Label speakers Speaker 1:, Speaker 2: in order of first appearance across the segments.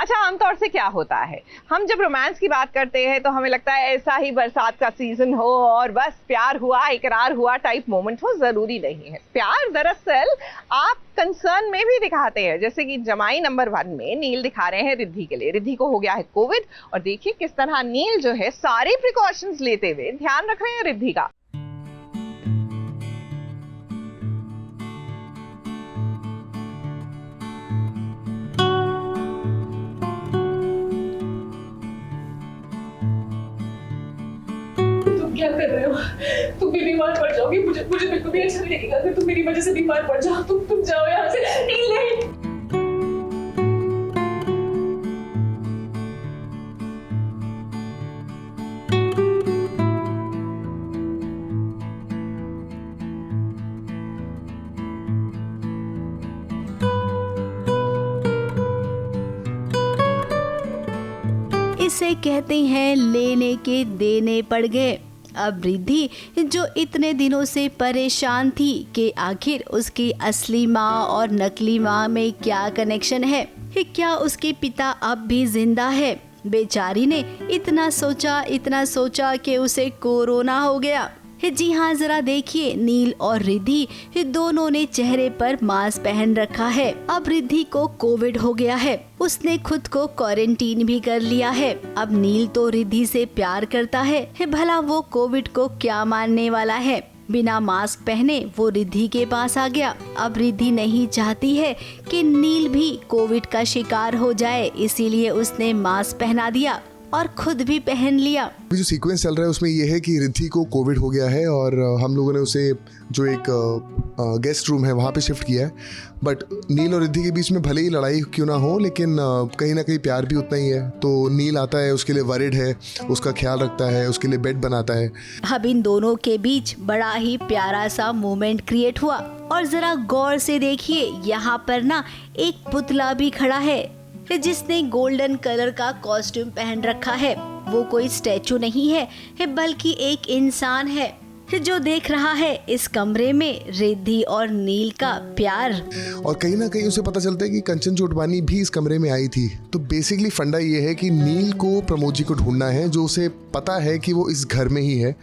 Speaker 1: अच्छा, आमतौर से क्या होता है, हम जब रोमांस की बात करते हैं तो हमें लगता है ऐसा ही बरसात का सीजन हो और बस प्यार हुआ, इकरार हुआ टाइप मोमेंट हो। जरूरी नहीं है। प्यार दरअसल आप कंसर्न में भी दिखाते हैं, जैसे कि जमाई नंबर 1 में नील दिखा रहे हैं रिद्धि के लिए। रिद्धि को हो गया है कोविड और देखिए किस तरह नील जो है सारे प्रिकॉशंस लेते हुए ध्यान रख रहे हैं रिद्धि का।
Speaker 2: क्या कर रहे हो? तुम भी बीमार पड़ जाओगी। मुझे बिल्कुल भी अच्छा नहीं लगेगा अगर तुम मेरी वजह से बीमार पड़ जाओ। तुम जाओ यहाँ से। नहीं।
Speaker 3: इसे कहते हैं लेने के देने पड़ गए। अब रिद्धि जो इतने दिनों से परेशान थी कि आखिर उसकी असली माँ और नकली माँ में क्या कनेक्शन है, क्या उसके पिता अब भी जिंदा है। बेचारी ने इतना सोचा कि उसे कोरोना हो गया। जी हाँ, जरा देखिए, नील और रिद्धि दोनों ने चेहरे पर मास्क पहन रखा है। अब रिद्धि को कोविड हो गया है, उसने खुद को क्वारंटीन भी कर लिया है। अब नील तो रिद्धि से प्यार करता है, भला वो कोविड को क्या मानने वाला है। बिना मास्क पहने वो रिद्धि के पास आ गया। अब रिद्धि नहीं चाहती है कि नील भी कोविड का शिकार हो जाए, इसीलिए उसने मास्क पहना दिया और खुद भी पहन लिया।
Speaker 4: जो सीक्वेंस चल रहा है उसमें ये है कि रिद्धि को कोविड हो गया है और हम लोगों ने उसे जो एक गेस्ट रूम है वहाँ पे शिफ्ट किया है। बट नील और रिद्धि के बीच में भले ही लड़ाई क्यों ना हो, लेकिन कहीं ना कहीं प्यार भी उतना ही है। तो नील आता है, उसके लिए वरिड है, उसका ख्याल रखता है, उसके लिए बेड बनाता है।
Speaker 3: अब इन दोनों के बीच बड़ा ही प्यारा सा मोमेंट क्रिएट हुआ। और जरा गौर से देखिए, यहाँ पर ना एक पुतला भी खड़ा है जिसने गोल्डन कलर का कॉस्ट्यूम पहन रखा है। वो कोई स्टैचू नहीं है बल्कि एक इंसान है जो देख रहा है इस कमरे में रिद्धि और नील का प्यार।
Speaker 4: और कहीं ना कहीं उसे पता चलता है कि कंचन चोटवानी भी इस कमरे में आई थी। तो बेसिकली फंडा ये है कि नील को प्रमोद जी को ढूंढना है, जो उसे पता है कि वो इस घर में ही है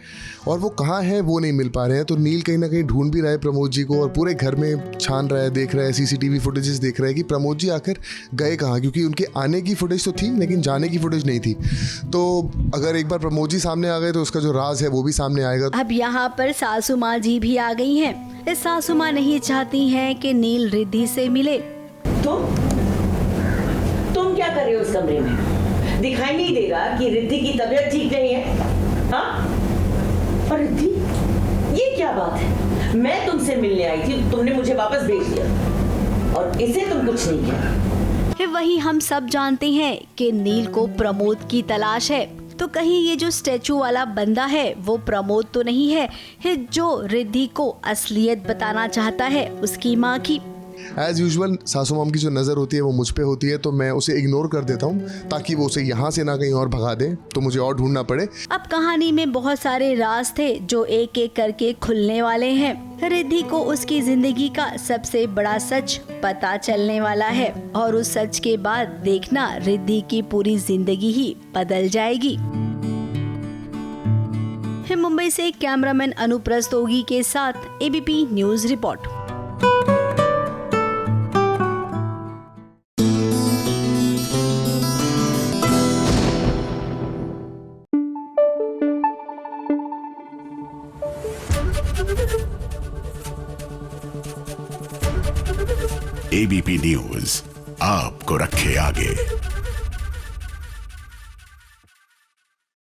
Speaker 4: और वो कहाँ है वो नहीं मिल पा रहे हैं। तो नील कहीं ना कहीं ढूंढ भी रहा है प्रमोद जी को और पूरे घर में छान रहा है, देख रहा है, सीसीटीवी फुटेजेस देख रहा है कि प्रमोद जी आखिर गए कहाँ, क्योंकि उनके आने की फुटेज तो थी लेकिन जाने की फुटेज नहीं थी। तो अगर एक बार प्रमोद जी सामने आ गए तो उसका जो राज है वो भी सामने आएगा।
Speaker 3: अब यहाँ पर सासू माँ जी भी आ गई हैं। सासू माँ नहीं चाहती हैं कि नील रिद्धि से मिले।
Speaker 5: तुम क्या कर रहे हो उस कमरे में? दिखाई नहीं दे रहा कि रिद्धि की तबीयत ठीक नहीं है? हाँ? और रिद्धि, ये क्या बात है? मैं तुमसे मिलने आई थी, तुमने मुझे वापस भेज दिया और इसे तुम कुछ नहीं किया।
Speaker 3: वही हम सब जानते हैं कि नील को प्रमोद की तलाश है। तो कहीं ये जो स्टैचू वाला बंदा है वो प्रमोद तो नहीं है जो रिद्धि को असलियत बताना चाहता है उसकी माँ की।
Speaker 4: एज यूजुअल सासू माम की जो नज़र होती है वो मुझ पे होती है, तो मैं उसे इग्नोर कर देता हूँ ताकि वो उसे यहाँ से ना कहीं और भगा दे, तो मुझे और ढूंढना पड़े।
Speaker 3: अब कहानी में बहुत सारे राज थे जो एक एक करके खुलने वाले हैं। रिद्धि को उसकी जिंदगी का सबसे बड़ा सच पता चलने वाला है और उस सच के बाद देखना रिद्धि की पूरी जिंदगी ही बदल जाएगी। मुंबई से कैमरामैन अनूप रस्तोगी के साथ ABP news report.
Speaker 6: ABP news आपको रखे आगे।